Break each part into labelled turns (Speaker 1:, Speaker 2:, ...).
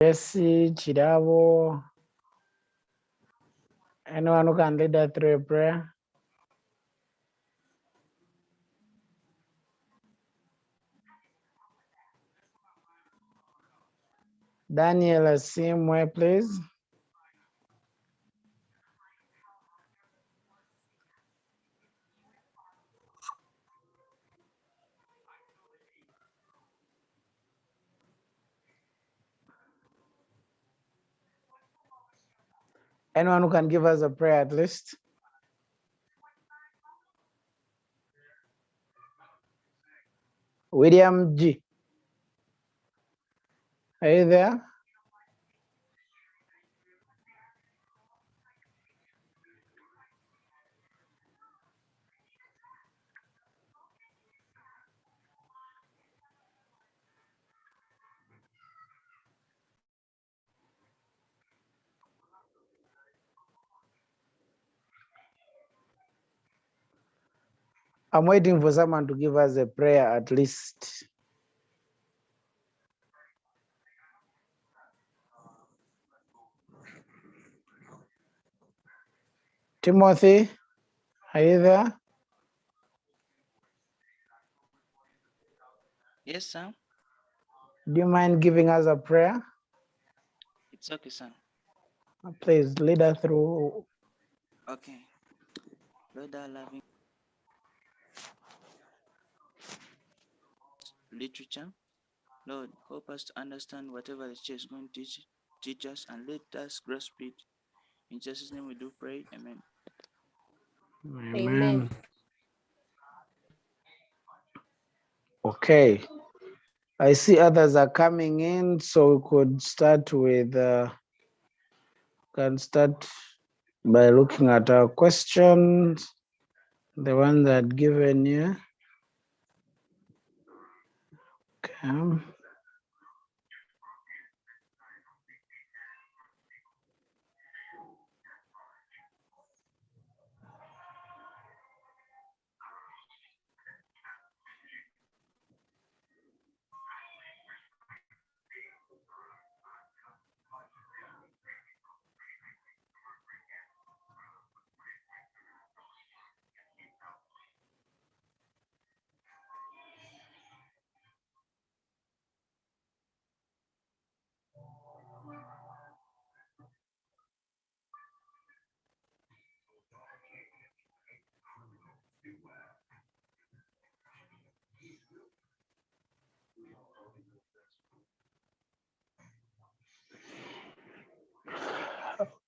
Speaker 1: Jesse, Chidavo, anyone who can lead us through a prayer? Daniel Asimwe, please. Anyone who can give us a prayer at least? William G. Are you there? I'm waiting for someone to give us a prayer at least. Timothy, are you there?
Speaker 2: Yes, sir.
Speaker 1: Do you mind giving us a prayer?
Speaker 2: It's okay, sir.
Speaker 1: Please lead us through.
Speaker 2: Okay. Lord, our loving literature. Lord, help us to understand whatever the church is going to teach us and let us grasp it. In Jesus' name we do pray. Amen.
Speaker 1: Amen. Okay. I see others are coming in, so we could start with, can start by looking at our questions, the one that given you. Okay.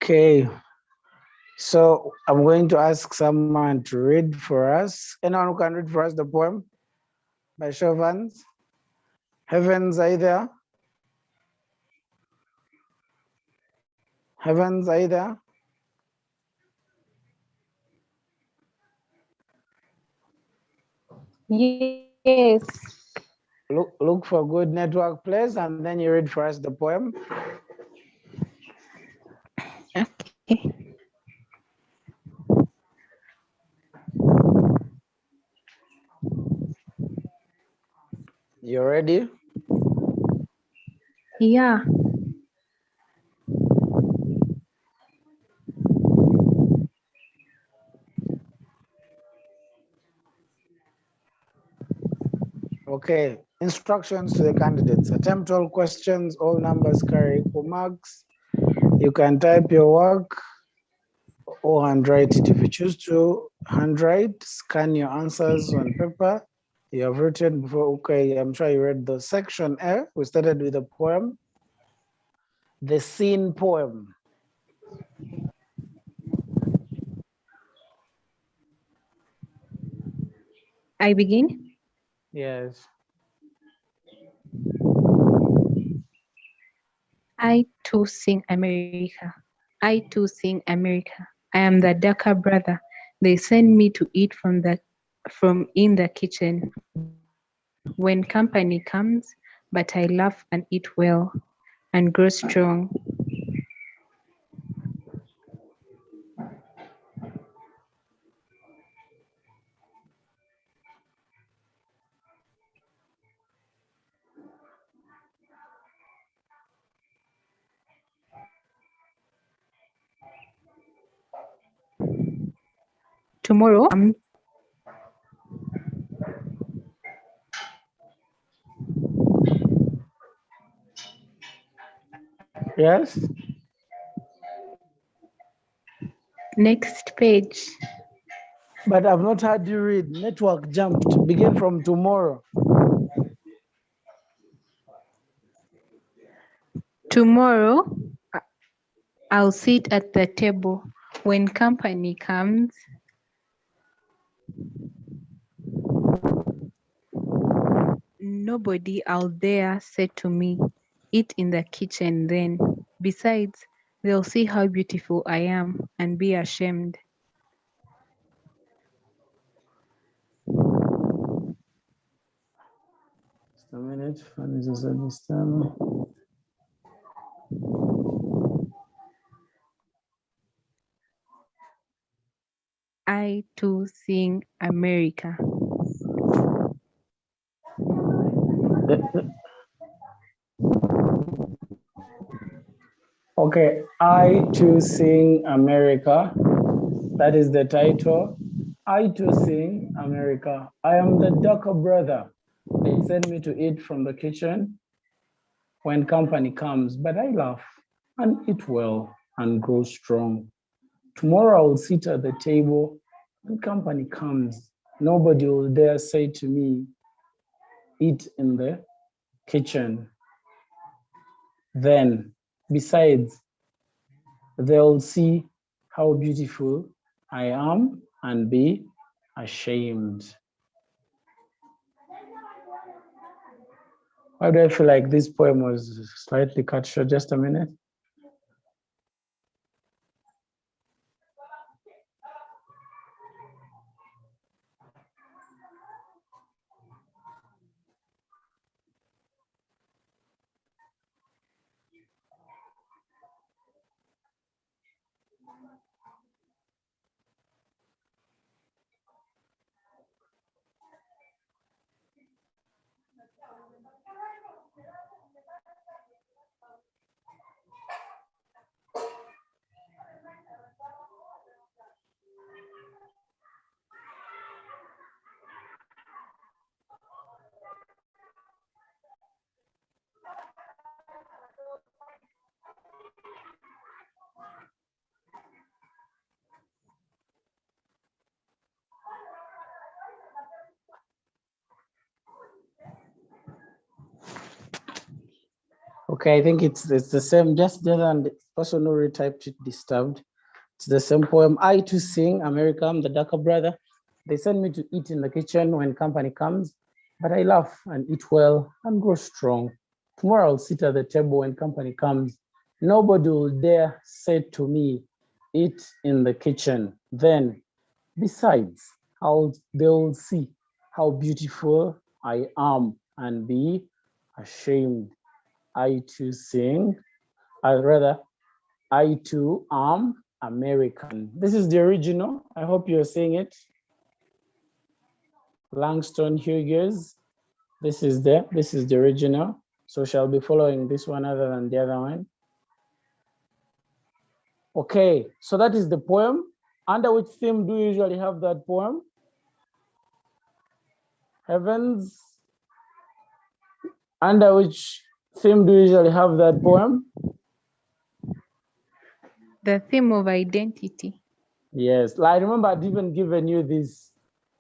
Speaker 1: Okay. So I'm going to ask someone to read for us. Anyone who can read for us the poem by show of hands? Heavens, are you there? Heavens, are you there?
Speaker 3: Yes.
Speaker 1: Look for a good network place and then you read for us the poem.
Speaker 3: Okay.
Speaker 1: You ready?
Speaker 3: Yeah.
Speaker 1: Okay. Instructions to the candidates. Attempt all questions, all numbers carry equal marks. You can type your work or handwrite it. If you choose to handwrite, scan your answers on paper. You have written before. Okay, I'm sure you read the section A. We started with a poem. The scene poem.
Speaker 3: I begin.
Speaker 1: Yes.
Speaker 3: I too sing America. I too sing America. I am the darker brother. They send me to eat from in the kitchen when company comes, but I laugh and eat well and grow strong. tomorrow,
Speaker 1: Yes,
Speaker 3: next page.
Speaker 1: but I've not heard you read. Network jumped. Begin from tomorrow.
Speaker 3: Tomorrow, I'll sit at the table. When company comes, nobody out there said to me, eat in the kitchen then. Besides, they'll see how beautiful I am and be ashamed.
Speaker 1: Just a minute. Funny just understand.
Speaker 3: I too sing America.
Speaker 1: Okay, I too sing America. That is the title. I too sing America. I am the darker brother. They send me to eat from the kitchen when company comes, but I laugh and eat well and grow strong. Tomorrow I will sit at the table when company comes. Nobody will dare say to me, eat in the kitchen. Then, besides, they'll see how beautiful I am and be ashamed. Why do I feel like this poem was slightly cut short? Just a minute. Okay, I think it's the same, just the other person who retyped it disturbed. It's the same poem. I too sing America, I'm the darker brother. They send me to eat in the kitchen when company comes, but I laugh and eat well and grow strong. Tomorrow I'll sit at the table when company comes. Nobody will dare say to me, eat in the kitchen. Then, besides, they'll see how beautiful I am and be ashamed. I too sing, I too am American. This is the original. I hope you're seeing it. Langston Hughes. This is the original. So shall be following this one other than the other one. Okay, so that is the poem. Under which theme do you usually have that poem? Heavens. Under which theme do you usually have that poem?
Speaker 3: The theme of identity.
Speaker 1: Yes, I remember I'd even given you this,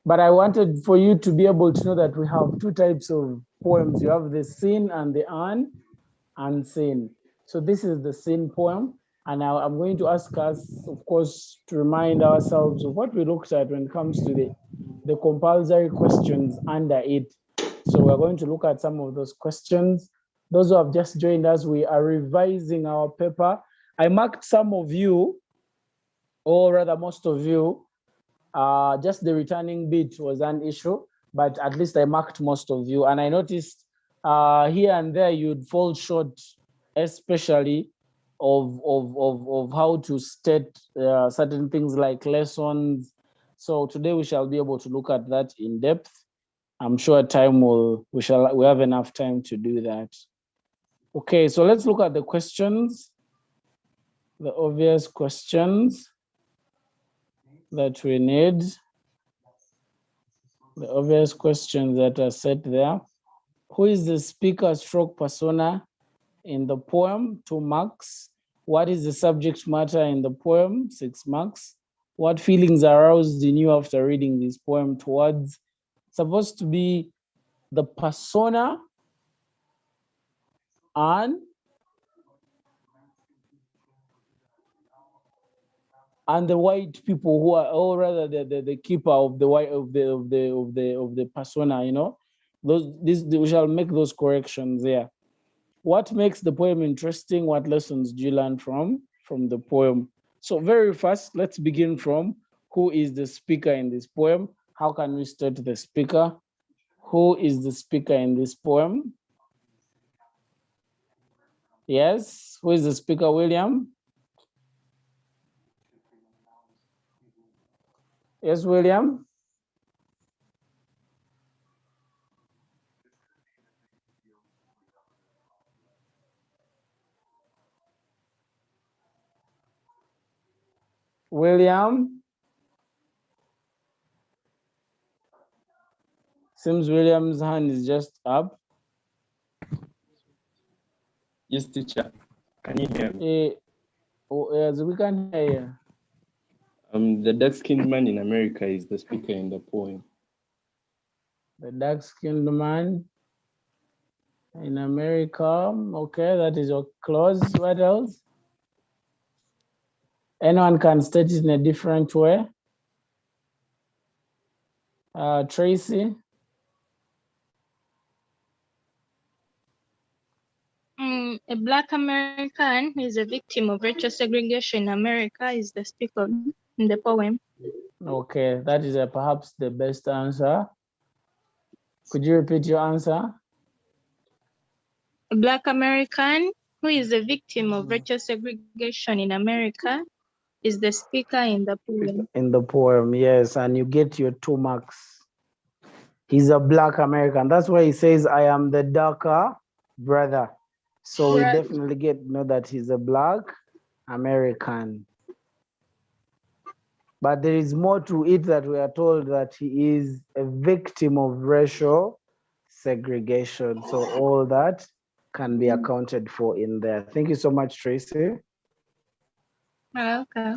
Speaker 1: but I wanted for you to be able to know that we have two types of poems. You have the seen and the unseen. So this is the seen poem. And now I'm going to ask us, of course, to remind ourselves of what we looked at when it comes to the compulsory questions under it. So we're going to look at some of those questions. Those who have just joined us, we are revising our paper. I marked some of you, or rather most of you, just the returning bit was an issue, but at least I marked most of you. And I noticed here and there you'd fall short, especially of how to state certain things like lessons. So today we shall be able to look at that in depth. I'm sure we have enough time to do that. Okay, so let's look at the questions, the obvious questions. that we need. The obvious questions that are set there. Who is the speaker stroke persona in the poem? 2 marks. What is the subject matter in the poem? 6 marks. What feelings aroused in you after reading this poem? Towards supposed to be the persona and the white people who are, or rather the keeper of the white of the persona, you know. We shall make those corrections there. What makes the poem interesting? What lessons do you learn from the poem? So very first, let's begin from who is the speaker in this poem. How can we start the speaker? Who is the speaker in this poem? Yes, who is the speaker, William? Yes, William? William? Seems William's hand is just up.
Speaker 4: Yes, teacher. Can you hear me?
Speaker 1: Yes, we can hear you.
Speaker 4: The dark-skinned man in America is the speaker in the poem.
Speaker 1: The dark-skinned man in America. Okay, that is your clause. What else? Anyone can state it in a different way. Tracy?
Speaker 5: A Black American who is a victim of racial segregation in America is the speaker in the poem.
Speaker 1: Okay, that is perhaps the best answer. Could you repeat your answer?
Speaker 5: A Black American who is a victim of racial segregation in America is the speaker in the poem.
Speaker 1: In the poem, yes, and you get your 2 marks. He's a Black American. That's why he says, I am the darker brother. So we definitely get to know that he's a Black American. But there is more to it, that we are told that he is a victim of racial segregation. So all that can be accounted for in there. Thank you so much, Tracy.
Speaker 5: Okay.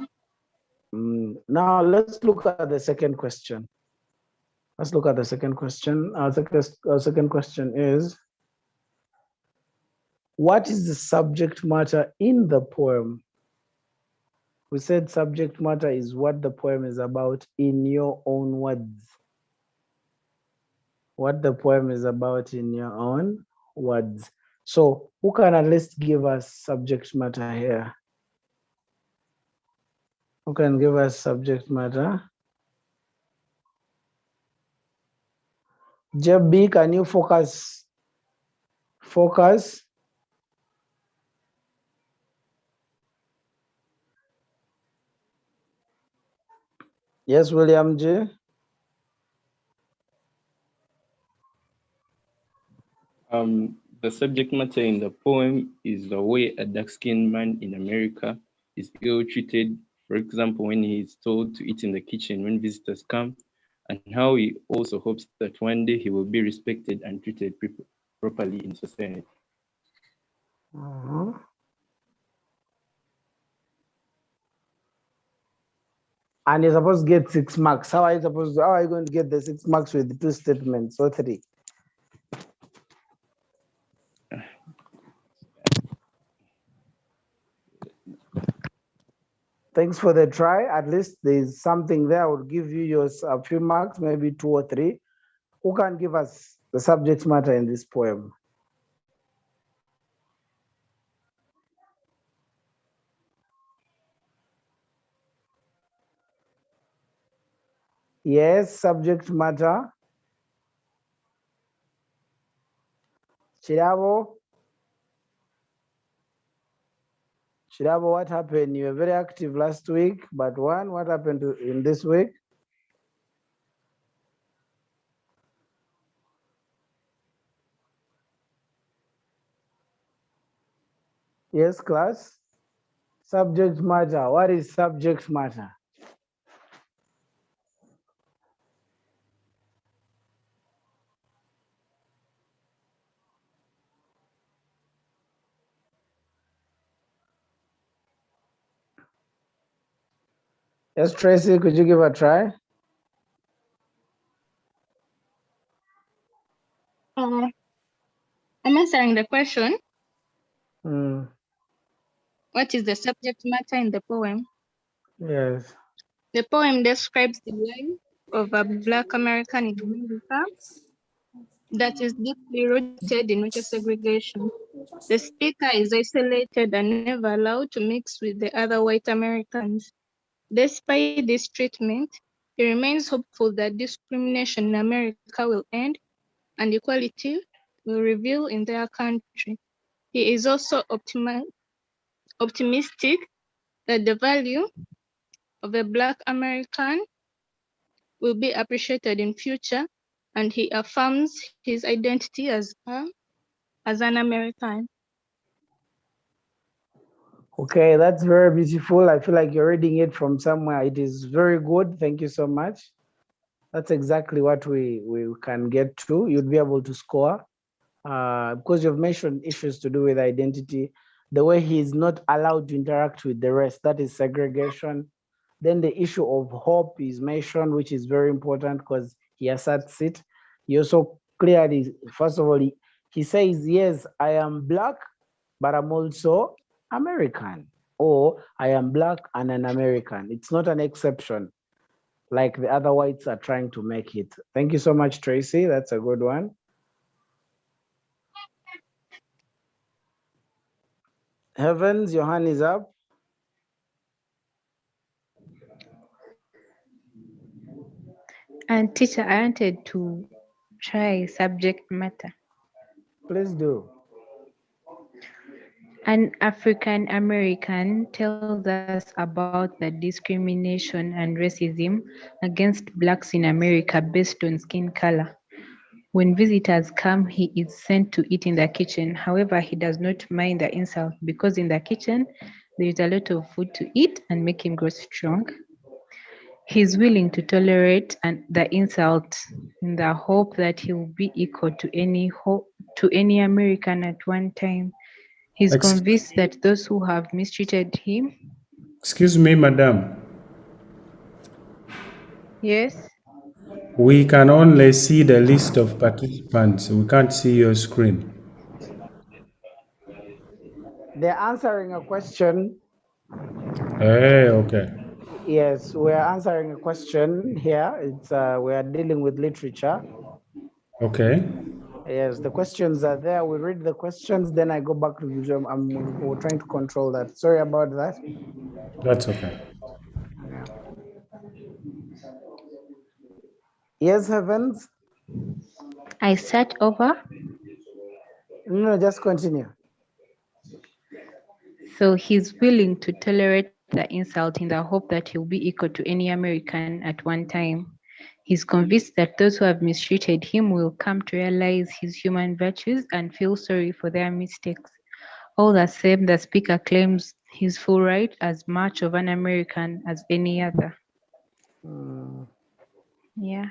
Speaker 1: Now let's look at the second question. Let's look at the second question. Our second question is, what is the subject matter in the poem? We said subject matter is what the poem is about in your own words. What the poem is about in your own words. So who can at least give us subject matter here? Who can give us subject matter? JB, can you focus? Focus. Yes, William J.
Speaker 4: The subject matter in the poem is the way a dark-skinned man in America is ill-treated, for example, when he is told to eat in the kitchen when visitors come, and how he also hopes that one day he will be respected and treated properly in society.
Speaker 1: And you're supposed to get 6 marks. How are you going to get the 6 marks with the 2 statements or 3? Thanks for the try. At least there's something there. I will give you a few marks, maybe 2 or 3. Who can give us the subject matter in this poem? Yes, subject matter. Chirabo. Chirabo, what happened? You were very active last week, but what happened in this week? Yes, class. Subject matter. What is subject matter? Yes, Tracy, could you give a try?
Speaker 5: I'm answering the question.
Speaker 1: Hmm.
Speaker 5: What is the subject matter in the poem?
Speaker 1: Yes.
Speaker 5: The poem describes the life of a Black American in America that is deeply rooted in racial segregation. The speaker is isolated and never allowed to mix with the other white Americans. Despite this treatment, he remains hopeful that discrimination in America will end and equality will reveal in their country. He is also optimistic that the value of a Black American will be appreciated in future, and he affirms his identity as an American.
Speaker 1: Okay, that's very beautiful. I feel like you're reading it from somewhere. It is very good. Thank you so much. That's exactly what we can get to. You'd be able to score because you've mentioned issues to do with identity, the way he is not allowed to interact with the rest, that is segregation. Then the issue of hope is mentioned, which is very important because he asserts it. He also clearly, first of all, he says, yes, I am Black, but I'm also American, or I am Black and an American. It's not an exception like the other whites are trying to make it. Thank you so much, Tracy. That's a good one. Heavens, your hand is up.
Speaker 3: And teacher, I wanted to try subject matter.
Speaker 1: Please do.
Speaker 3: An African American tells us about the discrimination and racism against blacks in America based on skin color. When visitors come, he is sent to eat in the kitchen. However, he does not mind the insult because in the kitchen there is a lot of food to eat and make him grow strong. He is willing to tolerate the insult in the hope that he will be equal to any American at one time. He is
Speaker 6: Ex-
Speaker 3: convinced that those who have mistreated him.
Speaker 6: Excuse me, madam.
Speaker 3: Yes.
Speaker 6: We can only see the list of participants. We can't see your screen.
Speaker 1: They're answering a question.
Speaker 6: Hey, okay.
Speaker 1: Yes, we're answering a question here. It's we are dealing with literature.
Speaker 6: Okay.
Speaker 1: Yes, the questions are there. We read the questions, then I go back to the Zoom. We're trying to control that. Sorry about that.
Speaker 6: That's okay.
Speaker 1: Yeah. Yes, Heavens.
Speaker 3: I start over.
Speaker 1: No, just continue.
Speaker 3: So he's willing to tolerate the insult in the hope that he'll be equal to any American at one time. He's convinced that those who have mistreated him will come to realize his human virtues and feel sorry for their mistakes. All the same, the speaker claims his full right as much of an American as any other.
Speaker 1: Mm,
Speaker 3: Yeah.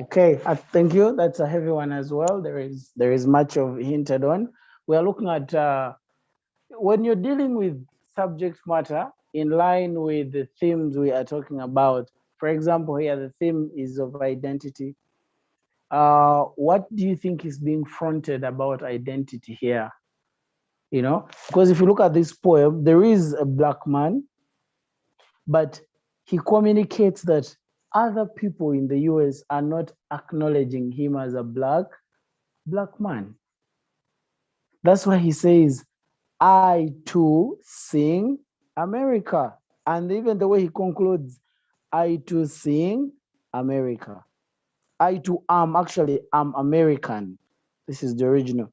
Speaker 1: okay, thank you. That's a heavy one as well. There is much of hinted on. We are looking at when you're dealing with subject matter in line with the themes we are talking about. For example, here the theme is of identity. What do you think is being fronted about identity here? You know, because if you look at this poem, there is a Black man, but he communicates that other people in the US are not acknowledging him as a black man. That's why he says, I too sing America. And even the way he concludes, I too sing America. I too am American. This is the original.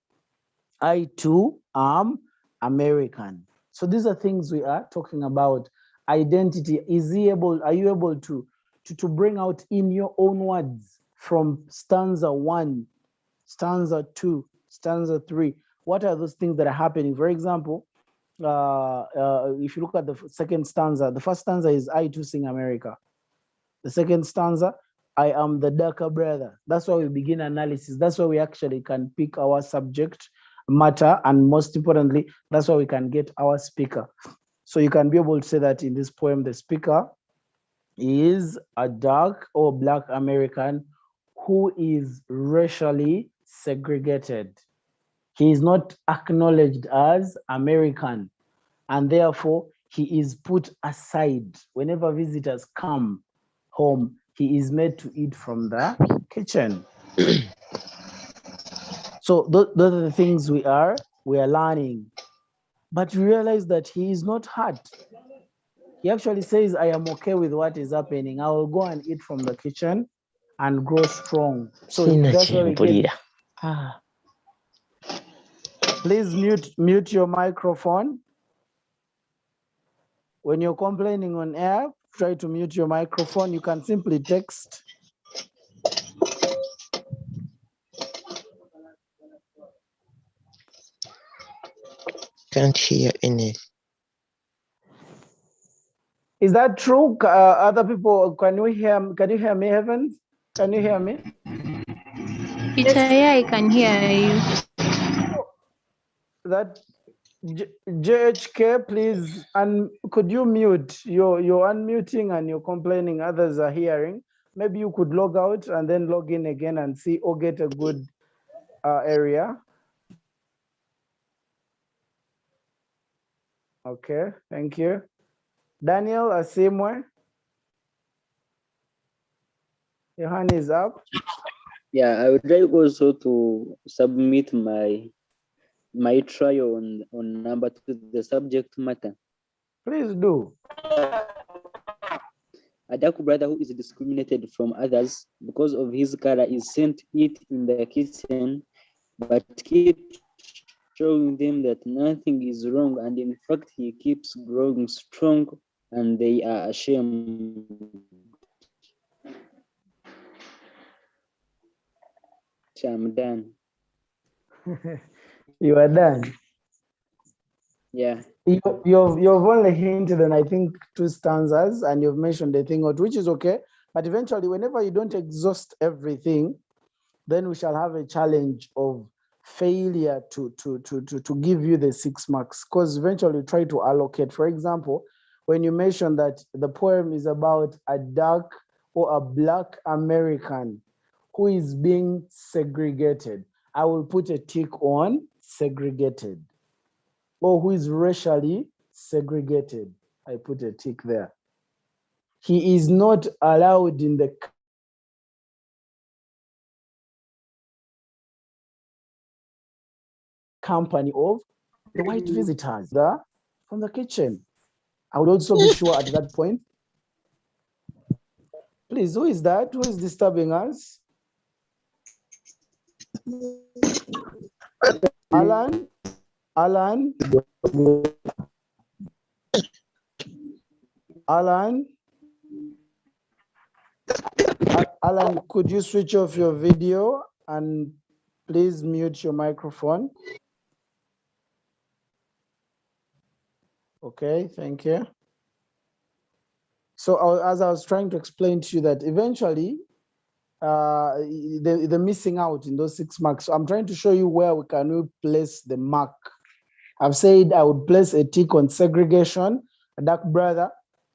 Speaker 1: I too am American. So these are things we are talking about. Identity. Are you able to bring out in your own words from stanza 1, stanza 2, stanza 3? What are those things that are happening? For example, if you look at the second stanza, the first stanza is I too sing America. The second stanza, I am the darker brother. That's why we begin analysis. That's why we actually can pick our subject matter. And most importantly, that's why we can get our speaker. So you can be able to say that in this poem, the speaker is a dark or Black American who is racially segregated. He is not acknowledged as American, and therefore he is put aside. Whenever visitors come home, he is made to eat from the kitchen. So those are the things we are learning. But we realize that he is not hurt. He actually says, I am okay with what is happening. I will go and eat from the kitchen and grow strong. So that's where we get. Please mute your microphone. When you're complaining on air, try to mute your microphone. You can simply text.
Speaker 7: Can't hear any.
Speaker 1: Is that true? Other people, can you hear me, Heavens? Can you hear me?
Speaker 3: Teacher, yeah, I can hear you.
Speaker 1: That JHK, please, and could you mute? You're unmuting and you're complaining, others are hearing. Maybe you could log out and then log in again and see or get a good area. Okay, thank you. Daniel Asimwe, your hand is up.
Speaker 8: Yeah, I would like also to submit my trial on number 2, the subject matter.
Speaker 1: Please do.
Speaker 8: A dark brother who is discriminated from others because of his color is sent to eat in the kitchen, but keeps showing them that nothing is wrong, and in fact he keeps growing strong and they are ashamed. I'm done.
Speaker 1: You are done.
Speaker 8: Yeah.
Speaker 1: You've only hinted on, I think, 2 stanzas, and you've mentioned a thing or two, which is okay. But eventually, whenever you don't exhaust everything, then we shall have a challenge of failure to give you the 6 marks, because eventually try to allocate. For example, when you mention that the poem is about a dark or a Black American who is being segregated, I will put a tick on segregated. Or who is racially segregated, I put a tick there. He is not allowed in the company of the white visitors from the kitchen. I would also be sure at that point. Please, who is that? Who is disturbing us? Alan? Alan? Alan? Alan, could you switch off your video and please mute your microphone? Okay, thank you. So as I was trying to explain to you that eventually they're missing out in those 6 marks. So I'm trying to show you where we can place the mark. I've said I would place a tick on segregation, a dark brother,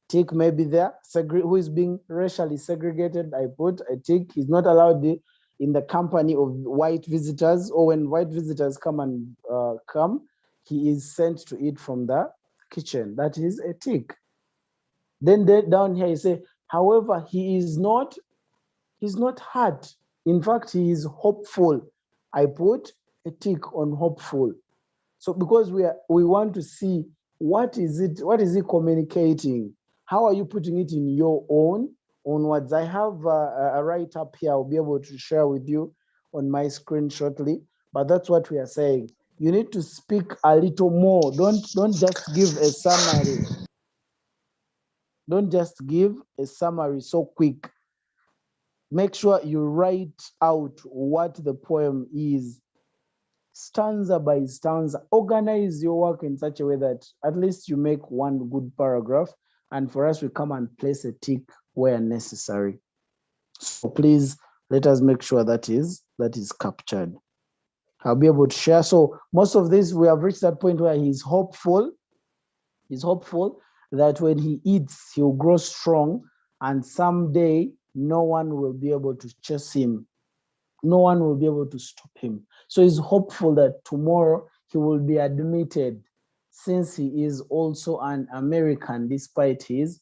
Speaker 1: tick maybe there, who is being racially segregated, I put a tick. He's not allowed in the company of white visitors, or when white visitors come, he is sent to eat from the kitchen. That is a tick. Then down here you say, however, he's not hurt. In fact, he is hopeful. I put a tick on hopeful. So because we want to see what is he communicating? How are you putting it in your own words? I have a write-up here I'll be able to share with you on my screen shortly, but that's what we are saying. You need to speak a little more. Don't just give a summary. Don't just give a summary so quick. Make sure you write out what the poem is, stanza by stanza. Organize your work in such a way that at least you make one good paragraph, and for us, we come and place a tick where necessary. So please let us make sure that is captured. I'll be able to share. So most of this, we have reached that point where he's hopeful. He's hopeful that when he eats, he'll grow strong, and someday no one will be able to chase him. No one will be able to stop him. So he's hopeful that tomorrow he will be admitted, since he is also an American despite his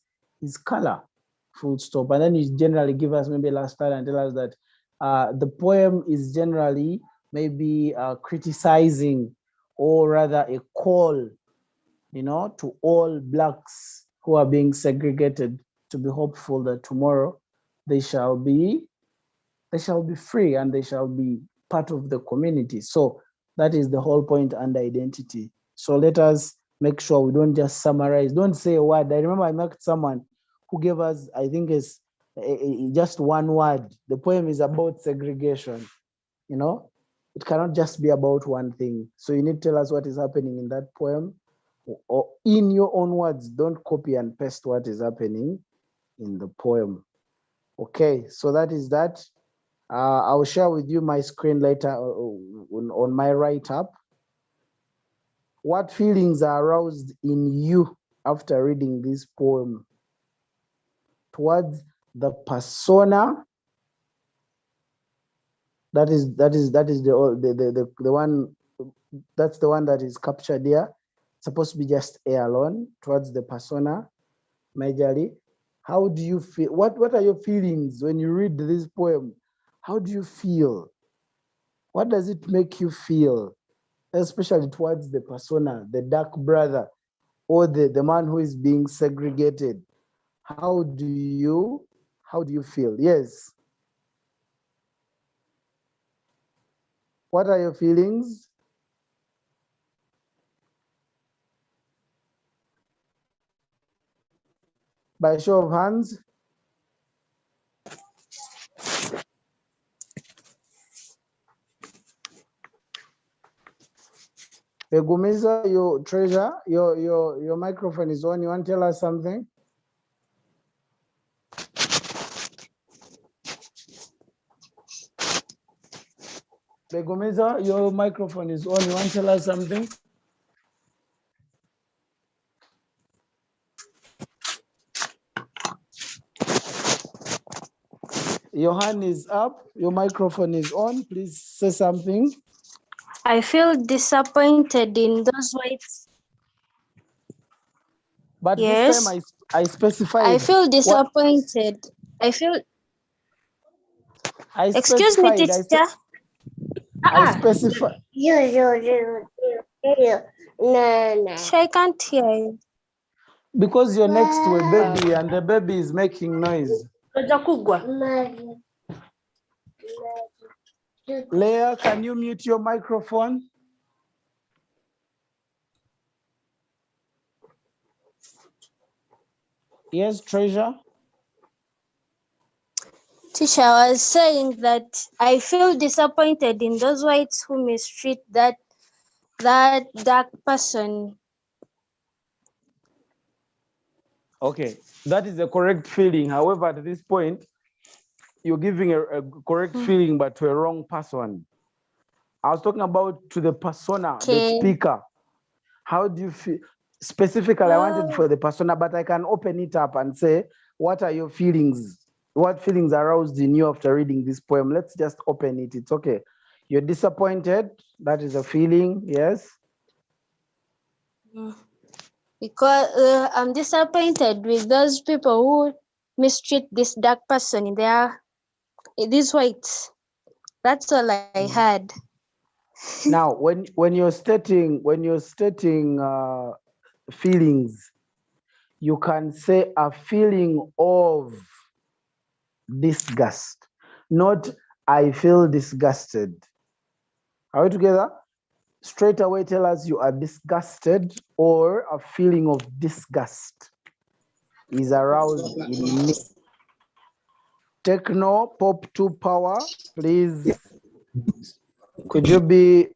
Speaker 1: color. Full stop. And then you generally give us maybe last time and tell us that the poem is generally maybe criticizing, or rather a call, to all blacks who are being segregated, to be hopeful that tomorrow they shall be free and they shall be part of the community. So that is the whole point under identity. So let us make sure we don't just summarize, don't say a word. I remember I met someone who gave us, I think it's just one word. The poem is about segregation. It cannot just be about one thing. So you need to tell us what is happening in that poem, or in your own words. Don't copy and paste what is happening in the poem. Okay, so that is that. I'll share with you my screen later on my write-up. What feelings are aroused in you after reading this poem towards the persona? That is the one. That's the one that is captured here. It's supposed to be just A alone, towards the persona majorly. How do you feel? What are your feelings when you read this poem? How do you feel? What does it make you feel? Especially towards the persona, the dark brother, or the man who is being segregated. How do you feel? Yes. What are your feelings? By show of hands. Begumiza, your treasure, your microphone is on. You want to tell us something? Begumiza, your microphone is on. You want to tell us something? Your hand is up. Your microphone is on. Please say something.
Speaker 5: I feel disappointed in those whites.
Speaker 1: But
Speaker 5: Yes.
Speaker 1: this time I specified.
Speaker 5: I feel disappointed. Excuse me, teacher.
Speaker 1: I specify.
Speaker 5: I can't hear you.
Speaker 1: Because you're next to a baby and the baby is making noise. Leah, can you mute your microphone? Yes, Treasure?
Speaker 5: Teacher, I was saying that I feel disappointed in those whites who mistreat that dark person.
Speaker 1: Okay, that is the correct feeling. However, at this point, you're giving a correct feeling, but to a wrong person. I was talking about to the persona, the speaker. How do you feel? Specifically, I wanted for the persona, but I can open it up and say, what are your feelings? What feelings aroused in you after reading this poem? Let's just open it. It's okay. You're disappointed. That is a feeling. Yes.
Speaker 5: Because I'm disappointed with those people who mistreat this dark person in these whites. That's all I had.
Speaker 1: Now, when you're stating feelings, you can say a feeling of disgust, not I feel disgusted. Are we together? Straight away tell us you are disgusted, or a feeling of disgust is aroused in me. Techno Pop 2 Power, please. Could you be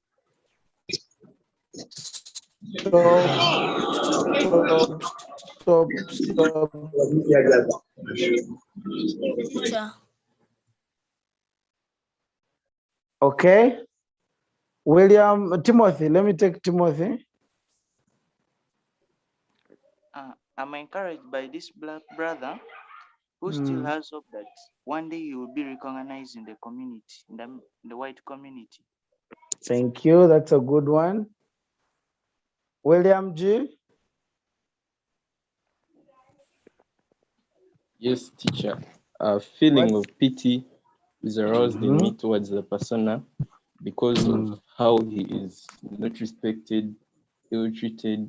Speaker 1: stop. Okay. William, Timothy, let me take Timothy.
Speaker 2: I'm encouraged by this black brother who still has hope that one day he will be recognized in the community, in the white community.
Speaker 1: Thank you. That's a good one. William G.
Speaker 4: Yes, teacher. A feeling
Speaker 1: What's
Speaker 4: of pity is aroused in me towards the persona because of how he is not respected, ill-treated,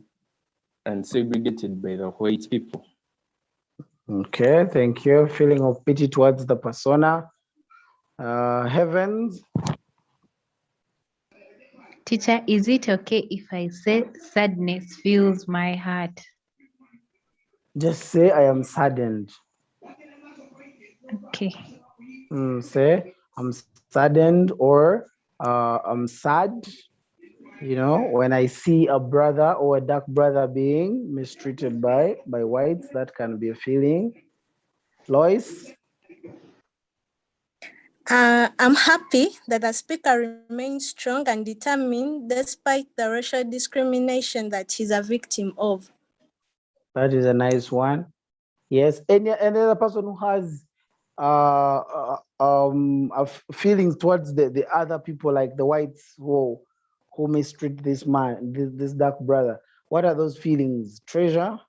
Speaker 4: and segregated by the white people.
Speaker 1: Okay, thank you. Feeling of pity towards the persona. Heavens.
Speaker 3: Teacher, is it okay if I say sadness fills my heart?
Speaker 1: Just say I am saddened.
Speaker 3: Okay.
Speaker 1: Say I'm saddened or I'm sad. You know, when I see a brother or a dark brother being mistreated by whites, that can be a feeling. Lois.
Speaker 9: I'm happy that the speaker remains strong and determined despite the racial discrimination that he's a victim of.
Speaker 1: That is a nice one. Yes. Any other person who has feelings towards the other people, like the whites who mistreat this man, this dark brother. What are those feelings? Treasure.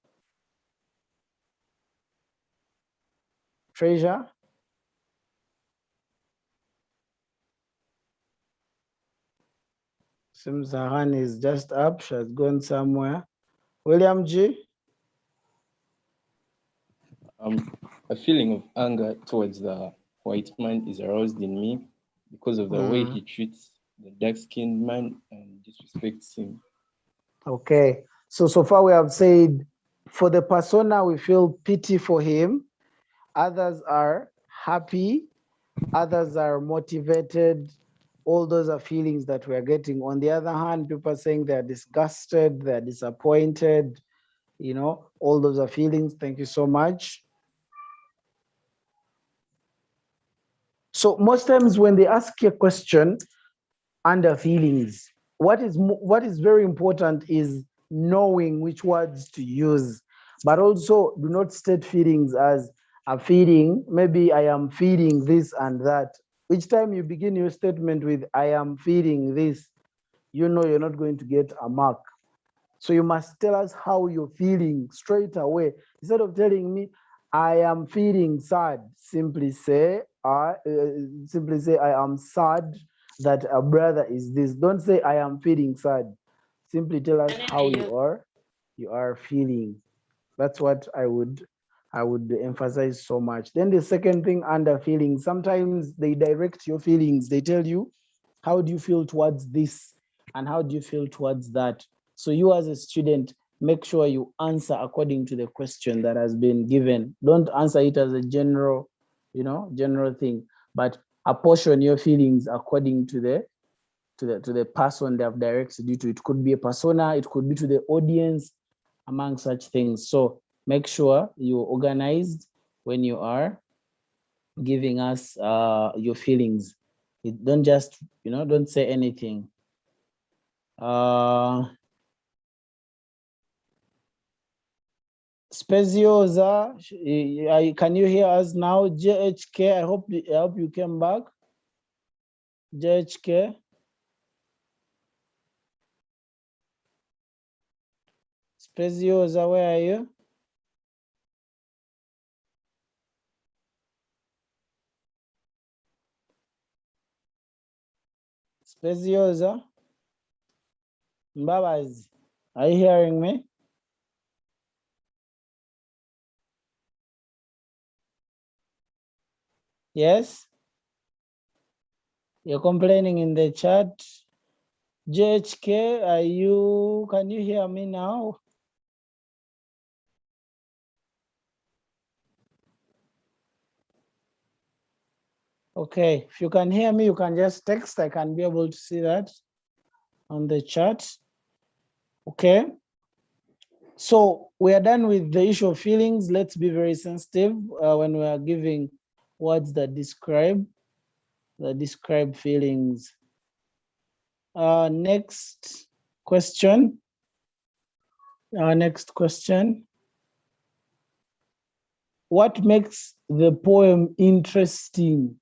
Speaker 1: Seems her hand is just up. She has gone somewhere. William G.
Speaker 4: A feeling of anger towards the white man is aroused in me because of the way he treats the dark-skinned man and disrespects him.
Speaker 1: Okay, so far we have said for the persona we feel pity for him, others are happy, others are motivated. All those are feelings that we are getting. On the other hand, people are saying they're disgusted, they're disappointed, you know, all those are feelings. Thank you so much. So most times when they ask you a question under feelings, what is very important is knowing which words to use, but also do not state feelings as a feeling. Maybe I am feeling this and that. Each time you begin your statement with I am feeling this, you know you're not going to get a mark. So you must tell us how you're feeling straight away. Instead of telling me I am feeling sad, simply say I am sad that a brother is this. Don't say I am feeling sad. Simply tell us how you are feeling. That's what I would emphasize so much. Then the second thing under feelings, sometimes they direct your feelings. They tell you, how do you feel towards this? And how do you feel towards that? So you as a student, make sure you answer according to the question that has been given. Don't answer it as a general thing, but apportion your feelings according to the person they have directed you to. It could be a persona, it could be to the audience, among such things. So make sure you're organized when you are giving us your feelings. Don't just, don't say anything. Speciosa, can you hear us now? JHK, I hope you came back. JHK. Speciosa, where are you? Speciosa. Mbabaz, are you hearing me? Yes? You're complaining in the chat. JHK, can you hear me now? Okay, if you can hear me, you can just text. I can be able to see that on the chat. Okay. So we are done with the issue of feelings. Let's be very sensitive when we are giving words that describe feelings. Next question. Next question. What makes the poem interesting?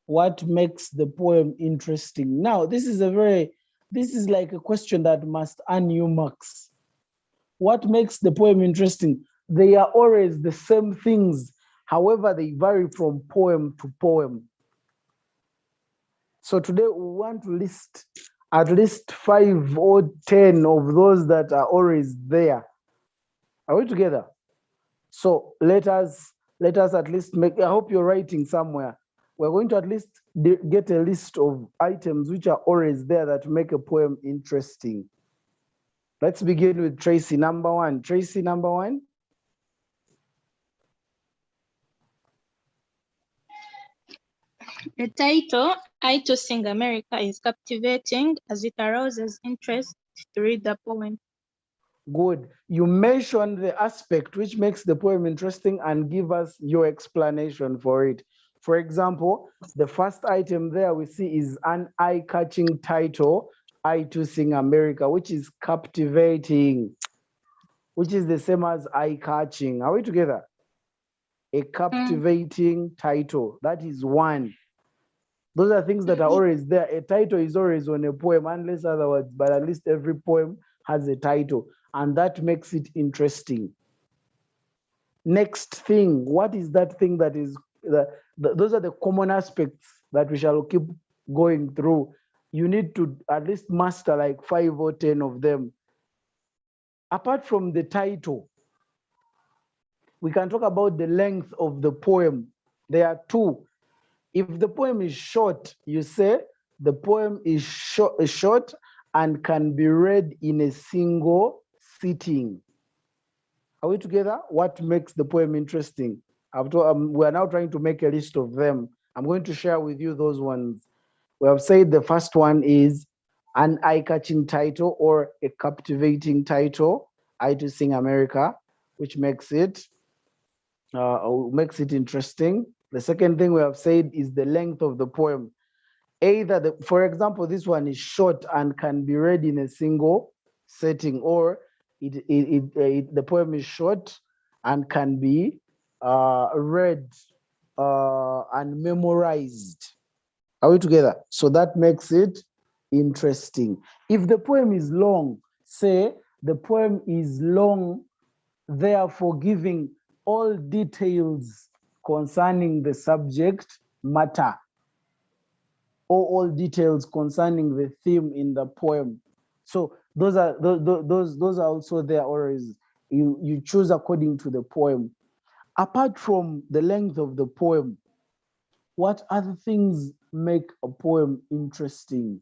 Speaker 1: What makes the poem interesting? Now, this is like a question that must earn you marks. What makes the poem interesting? They are always the same things. However, they vary from poem to poem. So today we want to list at least 5 or 10 of those that are always there. Are we together? So let us at least make, I hope you're writing somewhere. We're going to at least get a list of items which are always there that make a poem interesting. Let's begin with Tracy, number 1. Tracy, number 1.
Speaker 5: The title, I Too Sing America, is captivating as it arouses interest to read the poem.
Speaker 1: Good. You mentioned the aspect which makes the poem interesting and give us your explanation for it. For example, the first item there we see is an eye-catching title, I Too Sing America, which is captivating, which is the same as eye-catching. Are we together? A captivating title. That is one. Those are things that are always there. A title is always on a poem, unless otherwise, but at least every poem has a title, and that makes it interesting. Next thing, what is that thing that is, those are the common aspects that we shall keep going through. You need to at least master like 5 or 10 of them. Apart from the title, we can talk about the length of the poem. There are 2. If the poem is short, you say the poem is short and can be read in a single sitting. Are we together? What makes the poem interesting? We are now trying to make a list of them. I'm going to share with you those ones. We have said the first one is an eye-catching title or a captivating title, I Too Sing America, which makes it interesting. The second thing we have said is the length of the poem. Either, for example, this one is short and can be read in a single setting, or the poem is short and can be read and memorized. Are we together? So that makes it interesting. If the poem is long, say the poem is long, therefore giving all details concerning the subject matter, or all details concerning the theme in the poem. So those are also there always. You choose according to the poem. Apart from the length of the poem, what other things make a poem interesting?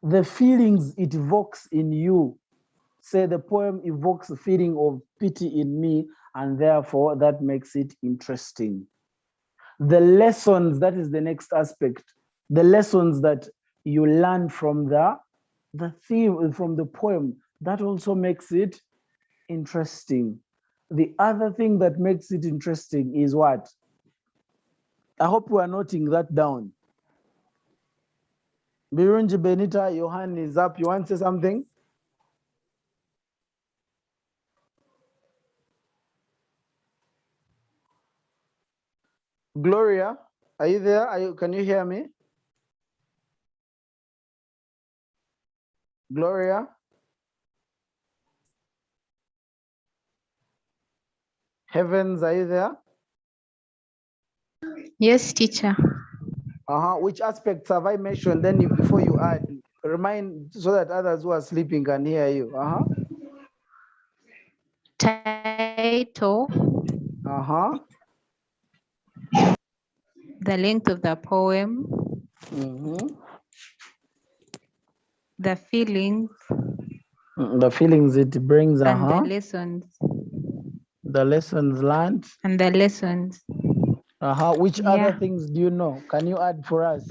Speaker 1: The feelings it evokes in you. Say the poem evokes a feeling of pity in me, and therefore that makes it interesting. The lessons, that is the next aspect. The lessons that you learn from the theme, from the poem, that also makes it interesting. The other thing that makes it interesting is what? I hope you are noting that down. Birunji Benita, your hand is up. You want to say something? Gloria, are you there? Can you hear me? Gloria? Heavens, are you there?
Speaker 3: Yes, teacher.
Speaker 1: Which aspects have I mentioned? Then before you add, remind so that others who are sleeping can hear you.
Speaker 3: Title. The length of the poem. The feelings.
Speaker 1: The feelings it brings.
Speaker 3: And the lessons.
Speaker 1: The lessons learned.
Speaker 3: And the lessons.
Speaker 1: Which other things do you know? Can you add for us?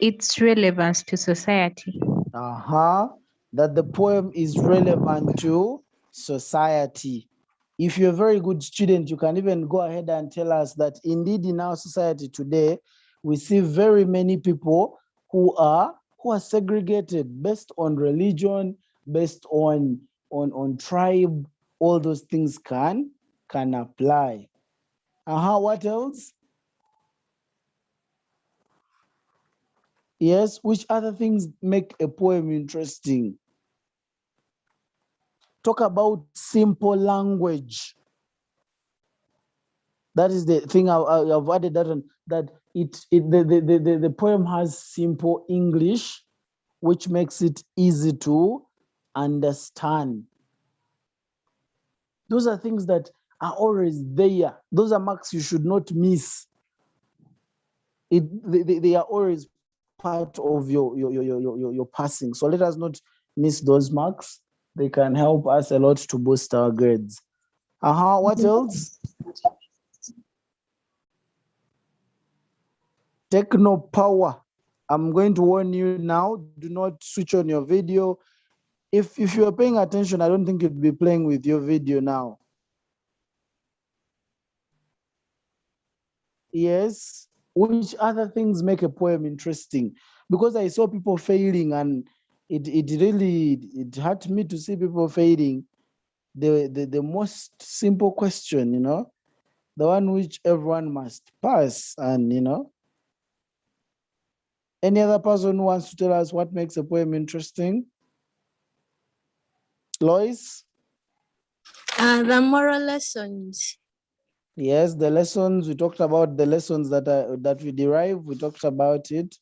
Speaker 3: Its relevance to society.
Speaker 1: That the poem is relevant to society. If you're a very good student, you can even go ahead and tell us that indeed in our society today, we see very many people who are segregated based on religion, based on on tribe, all those things can apply. What else? Yes, which other things make a poem interesting? Talk about simple language. That is the thing I've added that on, that the poem has simple English, which makes it easy to understand. Those are things that are always there. Those are marks you should not miss. They are always part of your passing. So let us not miss those marks. They can help us a lot to boost our grades. What else? Techno power. I'm going to warn you now, do not switch on your video. If you're paying attention, I don't think you'd be playing with your video now. Yes. Which other things make a poem interesting? Because I saw people failing, and it really hurt me to see people failing. The most simple question, the one which everyone must pass, and any other person who wants to tell us what makes a poem interesting? Lois?
Speaker 9: The moral lessons.
Speaker 1: Yes, the lessons. We talked about the lessons that we derive. We talked about it.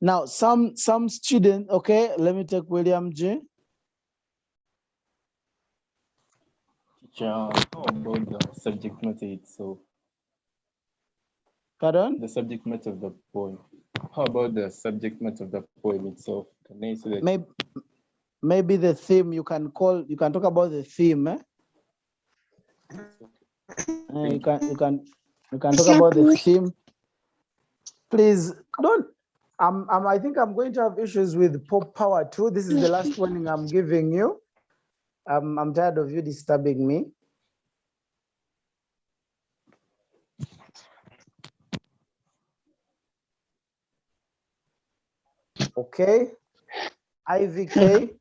Speaker 1: Now, some students, okay, let me take William G.
Speaker 4: Teacher, how about the subject matter itself?
Speaker 1: Pardon?
Speaker 4: The subject matter of the poem. How about the subject matter of the poem itself? Can I say that?
Speaker 1: Maybe the theme you can talk about the theme. You can talk about the theme. Please don't. I think I'm going to have issues with pop power too. This is the last warning I'm giving you. I'm tired of you disturbing me. Okay. IVK.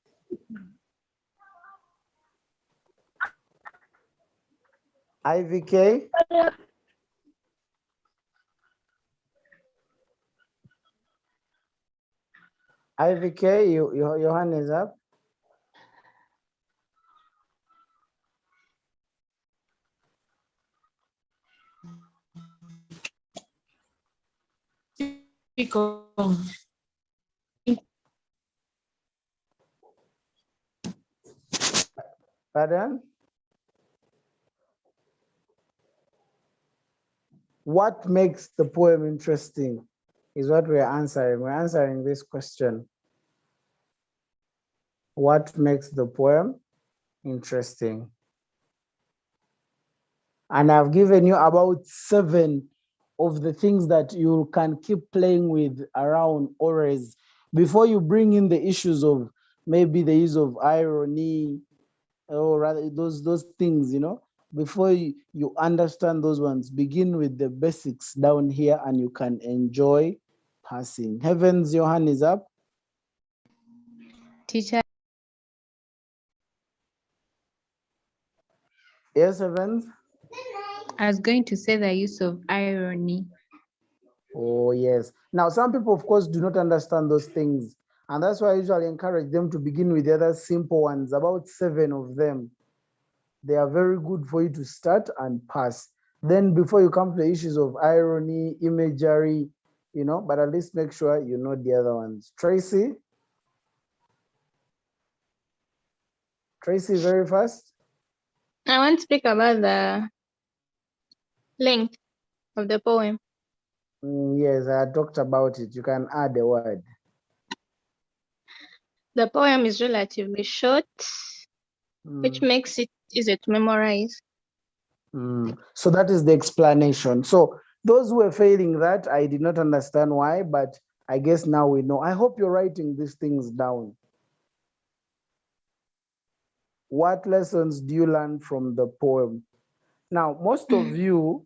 Speaker 1: IVK. IVK, your hand is up. Pardon? What makes the poem interesting is what we're answering. We're answering this question. What makes the poem interesting? And I've given you about 7 of the things that you can keep playing with around always before you bring in the issues of maybe the use of irony, or rather those things, before you understand those ones, begin with the basics down here and you can enjoy passing. Heavens, your hand is up.
Speaker 3: Teacher,
Speaker 1: Yes, Heavens.
Speaker 3: I was going to say the use of irony.
Speaker 1: Oh, yes. Now, some people, of course, do not understand those things. And that's why I usually encourage them to begin with the other simple ones, about 7 of them. They are very good for you to start and pass. Then before you come to the issues of irony, imagery, but at least make sure you know the other ones. Tracy? Tracy, very fast.
Speaker 5: I want to speak about the length of the poem.
Speaker 1: Yes, I talked about it. You can add a word.
Speaker 5: The poem is relatively short, which makes it easy to memorize.
Speaker 1: So that is the explanation. So those who were failing that, I did not understand why, but I guess now we know. I hope you're writing these things down. What lessons do you learn from the poem? Now, most of you,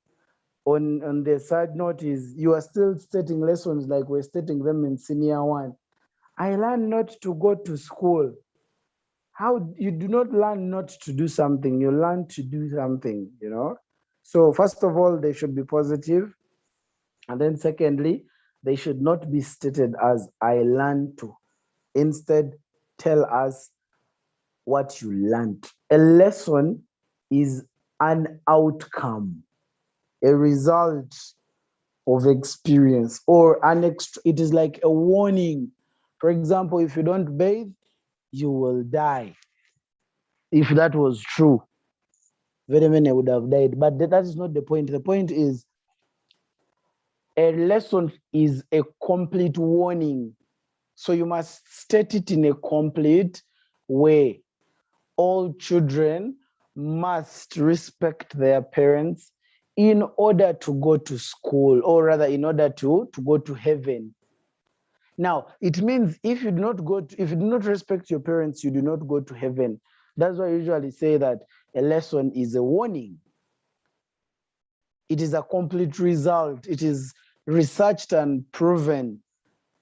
Speaker 1: on the side note is you are still stating lessons like we're stating them in senior one. I learned not to go to school. How you do not learn not to do something, you learn to do something, you know? So first of all, they should be positive. And then secondly, they should not be stated as I learned to. Instead, tell us what you learned. A lesson is an outcome, a result of experience, or it is like a warning. For example, if you don't bathe, you will die. If that was true, very many would have died. But that is not the point. The point is a lesson is a complete warning. So you must state it in a complete way. All children must respect their parents in order to go to school, or rather in order to go to heaven. Now, it means if you do not respect your parents, you do not go to heaven. That's why I usually say that a lesson is a warning. It is a complete result. It is researched and proven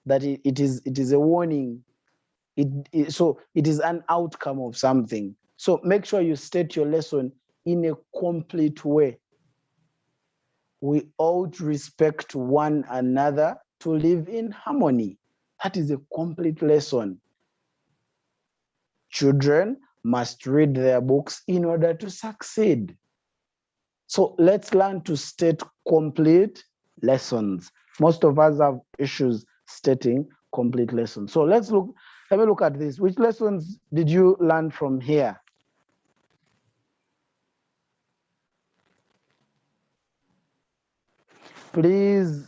Speaker 1: that it is a warning. So it is an outcome of something. So make sure you state your lesson in a complete way. We ought to respect one another to live in harmony. That is a complete lesson. Children must read their books in order to succeed. So let's learn to state complete lessons. Most of us have issues stating complete lessons. So let me look at this. Which lessons did you learn from here? Please,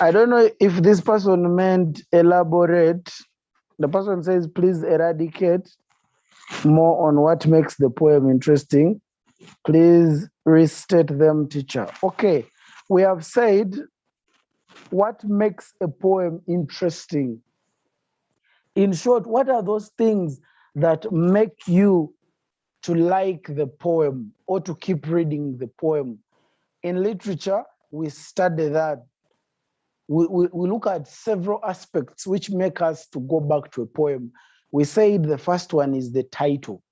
Speaker 1: I don't know if this person meant elaborate. The person says, please eradicate more on what makes the poem interesting. Please restate them, teacher. Okay, we have said what makes a poem interesting. In short, what are those things that make you to like the poem or to keep reading the poem? In literature, we study that. We look at several aspects which make us to go back to a poem. We said the first one is the title.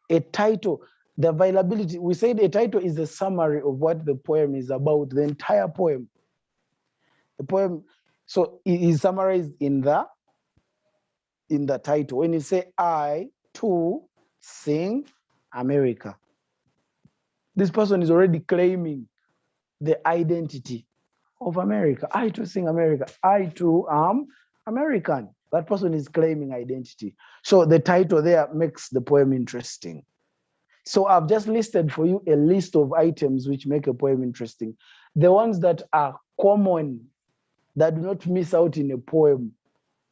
Speaker 1: A title, the availability, we said a title is a summary of what the poem is about, the entire poem. The poem, so it is summarized in the title. When you say I too sing America, this person is already claiming the identity of America. I too sing America. I too am American. That person is claiming identity. So the title there makes the poem interesting. So I've just listed for you a list of items which make a poem interesting. The ones that are common, that do not miss out in a poem.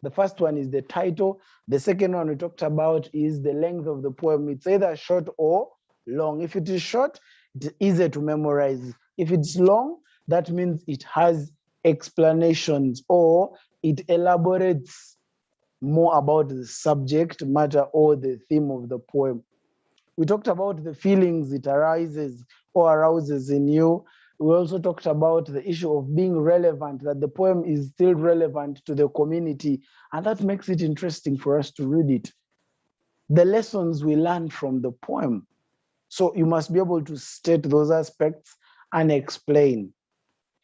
Speaker 1: The first one is the title. The second one we talked about is the length of the poem. It's either short or long. If it is short, it's easier to memorize. If it's long, that means it has explanations or it elaborates more about the subject matter or the theme of the poem. We talked about the feelings it arises or arouses in you. We also talked about the issue of being relevant, that the poem is still relevant to the community, and that makes it interesting for us to read it. The lessons we learn from the poem. So you must be able to state those aspects and explain.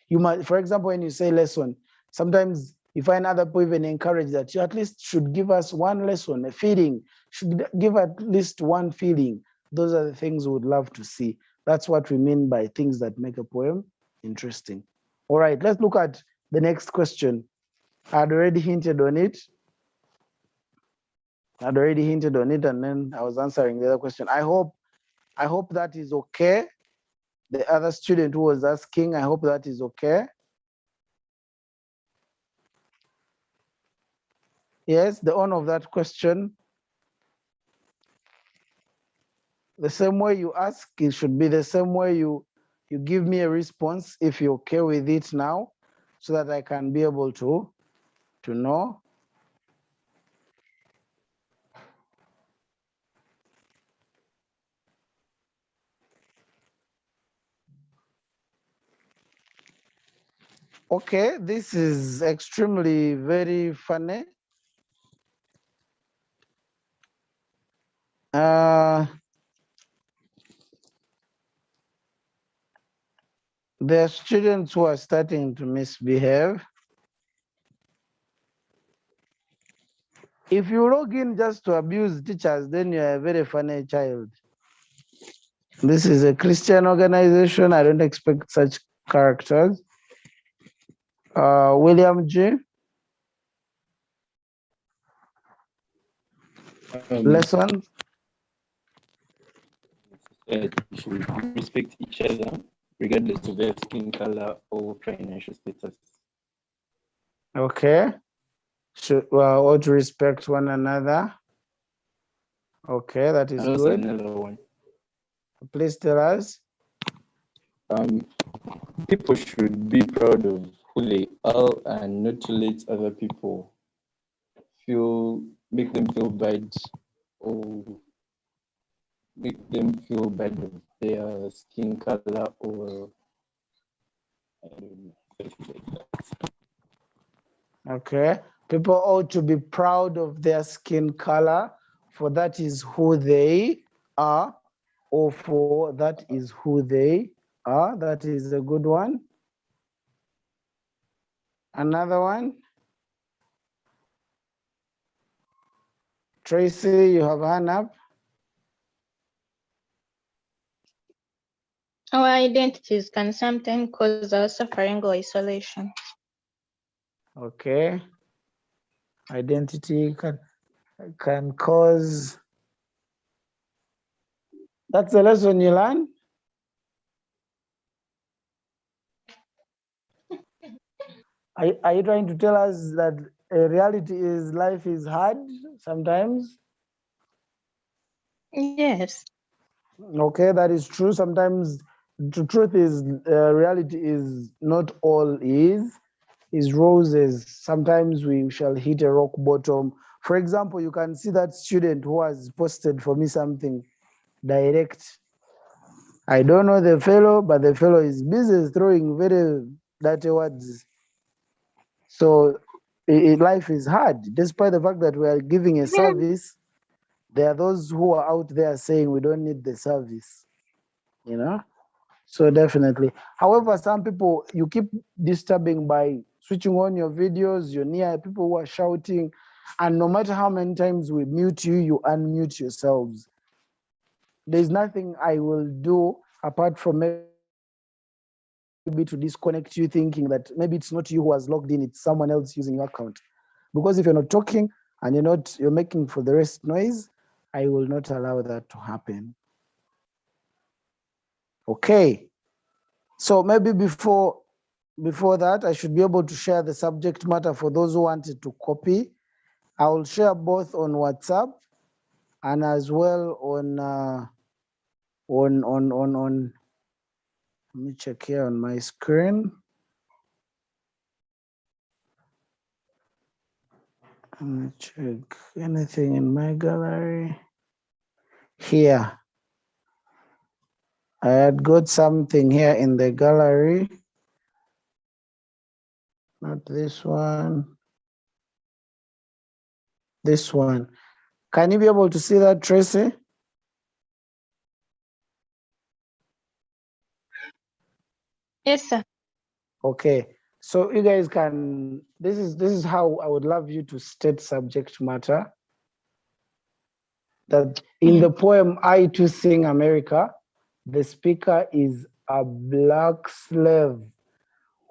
Speaker 1: You might, for example, when you say lesson, sometimes you find other people even encourage that you at least should give us one lesson, a feeling, should give at least one feeling. Those are the things we would love to see. That's what we mean by things that make a poem interesting. All right, let's look at the next question. I'd already hinted on it. And then I was answering the other question. I hope that is okay. The other student who was asking, I hope that is okay. Yes, the owner of that question. The same way you ask, it should be the same way you give me a response if you're okay with it now, so that I can be able to know. Okay, this is extremely very funny. There are students who are starting to misbehave. If you log in just to abuse teachers, then you're a very funny child. This is a Christian organization. I don't expect such characters. William G. Lesson.
Speaker 4: That we should respect each other regardless of their skin color or financial status.
Speaker 1: Okay. Should ought to respect one another. Okay, that is
Speaker 4: And also
Speaker 1: good.
Speaker 4: another one.
Speaker 1: Please tell us.
Speaker 4: People should be proud of who they are and not to let other people make them feel bad or make them feel bad of their skin color or I don't know, something like that.
Speaker 1: Okay. People ought to be proud of their skin color, for that is who they are, or for that is who they are. That is a good one. Another one. Tracy, you have a hand up.
Speaker 5: Our identities can sometimes cause our suffering or isolation.
Speaker 1: Okay. Identity can cause. That's the lesson you learn. Are you trying to tell us that reality is life is hard sometimes?
Speaker 5: Yes.
Speaker 1: Okay, that is true. Sometimes the truth is reality is not all is roses. Sometimes we shall hit a rock bottom. For example, you can see that student who has posted for me something direct. I don't know the fellow, but the fellow is busy throwing very dirty words. So life is hard, despite the fact that we are giving a service. There are those who are out there saying we don't need the service, you know? So definitely. However, some people, you keep disturbing by switching on your videos, you're near people who are shouting, and no matter how many times we mute you, you unmute yourselves. There's nothing I will do apart from maybe to disconnect you, thinking that maybe it's not you who has logged in, it's someone else using your account. Because if you're not talking and you're making for the rest noise, I will not allow that to happen. Okay. So maybe before that, I should be able to share the subject matter for those who wanted to copy. I will share both on WhatsApp and as well on let me check here on my screen. Let me check anything in my gallery. Here. I had got something here in the gallery. Not this one. This one. Can you be able to see that, Tracy?
Speaker 5: Yes, sir.
Speaker 1: Okay. So you guys can, this is how I would love you to state subject matter. That in the poem I Too Sing America, the speaker is a black slave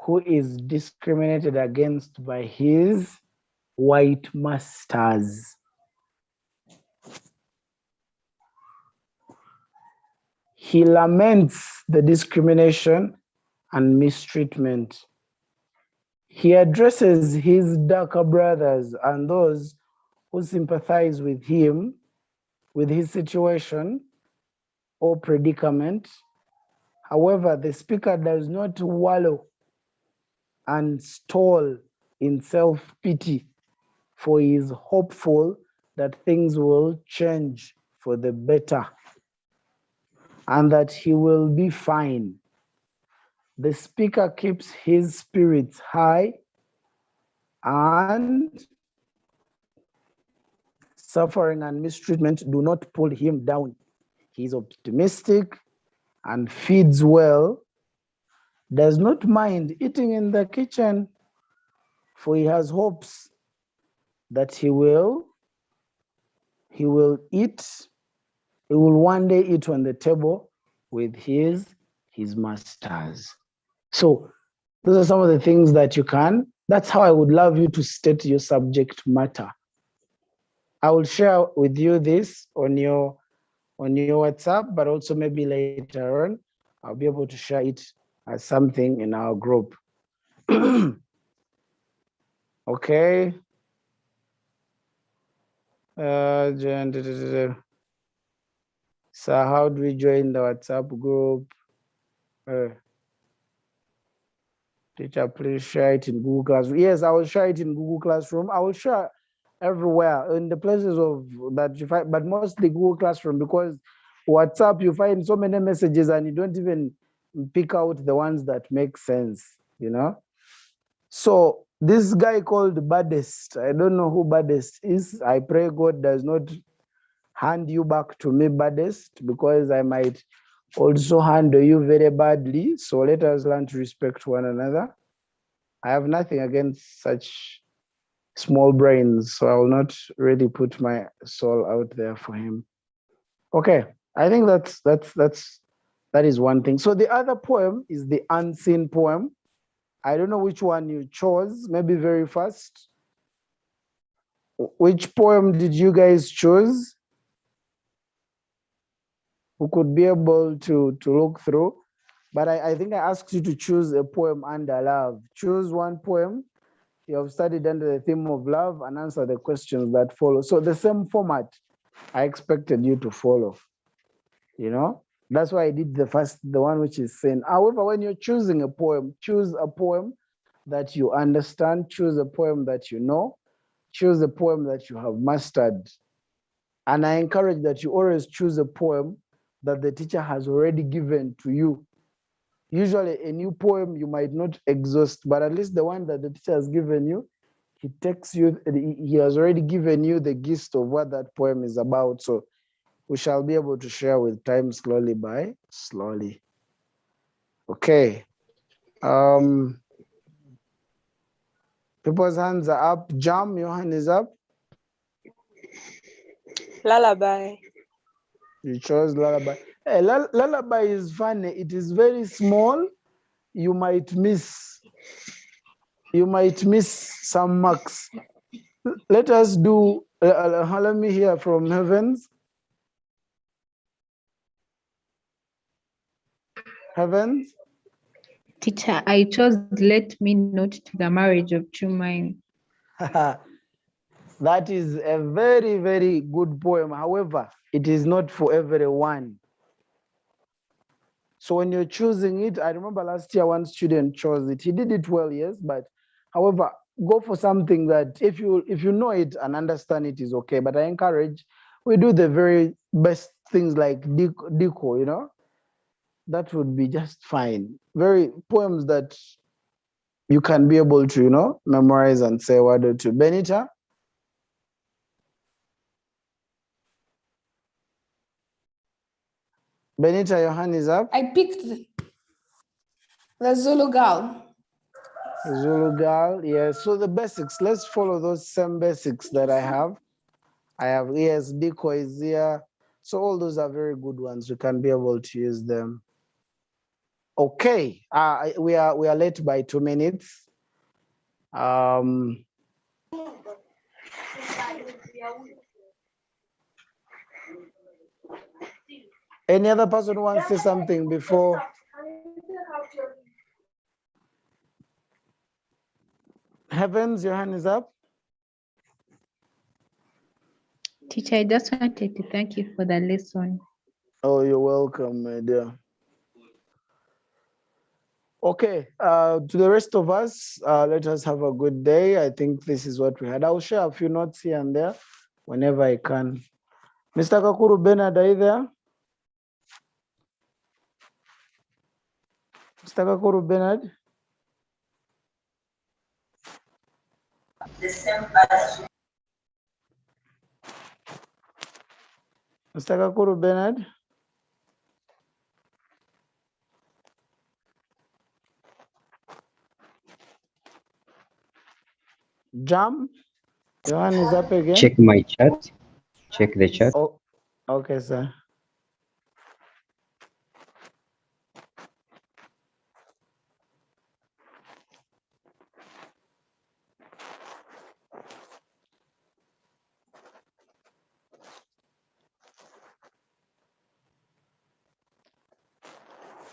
Speaker 1: who is discriminated against by his white masters. He laments the discrimination and mistreatment. He addresses his darker brothers and those who sympathize with him, with his situation or predicament. However, the speaker does not wallow and stall in self-pity, for he is hopeful that things will change for the better and that he will be fine. The speaker keeps his spirits high and suffering and mistreatment do not pull him down. He's optimistic and feeds well, does not mind eating in the kitchen, for he has hopes that he will one day eat on the table with his masters. So those are some of the things that you can. That's how I would love you to state your subject matter. I will share with you this on your WhatsApp, but also maybe later on, I'll be able to share it as something in our group. Okay. So how do we join the WhatsApp group? Teacher, please share it in Google Classroom. Yes, I will share it in Google Classroom. I will share everywhere in the places of that you find, but mostly Google Classroom, because WhatsApp, you find so many messages and you don't even pick out the ones that make sense, you know? So this guy called Baddest, I don't know who Baddest is. I pray God does not hand you back to me, Baddest, because I might also handle you very badly. So let us learn to respect one another. I have nothing against such small brains, so I will not really put my soul out there for him. Okay, I think that is one thing. So the other poem is the unseen poem. I don't know which one you chose, maybe very fast. Which poem did you guys choose? Who could be able to look through? But I think I asked you to choose a poem under love. Choose one poem you have studied under the theme of love and answer the questions that follow. So the same format I expected you to follow, you know? That's why I did the one which is sin. However, when you're choosing a poem, choose a poem that you understand, choose a poem that you know, choose a poem that you have mastered. And I encourage that you always choose a poem that the teacher has already given to you. Usually a new poem you might not exhaust, but at least the one that the teacher has given you, he has already given you the gist of what that poem is about. So we shall be able to share with time slowly by slowly. Okay. People's hands are up. Jam, your hand is up.
Speaker 10: Lullaby.
Speaker 1: You chose lullaby. Hey, lullaby is funny. It is very small. You might miss some marks. Let us do, let me hear from Heavens. Heavens?
Speaker 3: Teacher, I chose let me not to the marriage of true minds.
Speaker 1: That is a very, very good poem. However, it is not for everyone. So when you're choosing it, I remember last year one student chose it. He did it well, yes, but however, go for something that if you know it and understand it is okay. But I encourage, we do the very best things like Deco, you know, that would be just fine. Very poems that you can be able to, you know, memorize and say a word or two. Benita? Benita, your hand is up.
Speaker 10: I picked the Zulu girl.
Speaker 1: Zulu girl, yes. So the basics, let's follow those same basics that I have. I have, yes, Deco is here. So all those are very good ones. We can be able to use them. Okay, we are late by 2 minutes. Any other person who wants to say something before? Heavens, your hand is up.
Speaker 3: Teacher, I just wanted to thank you for the lesson.
Speaker 1: Oh, you're welcome, my dear. Okay, to the rest of us, let us have a good day. I think this is what we had. I'll share a few notes here and there whenever I can. Mr. Kakuru Bernard, are you there? Mr. Kakuru Bernard. Mr. Kakuru Bernard. Jam. Your hand is up again.
Speaker 11: Check my chat. Check the chat.
Speaker 1: Oh, okay, sir.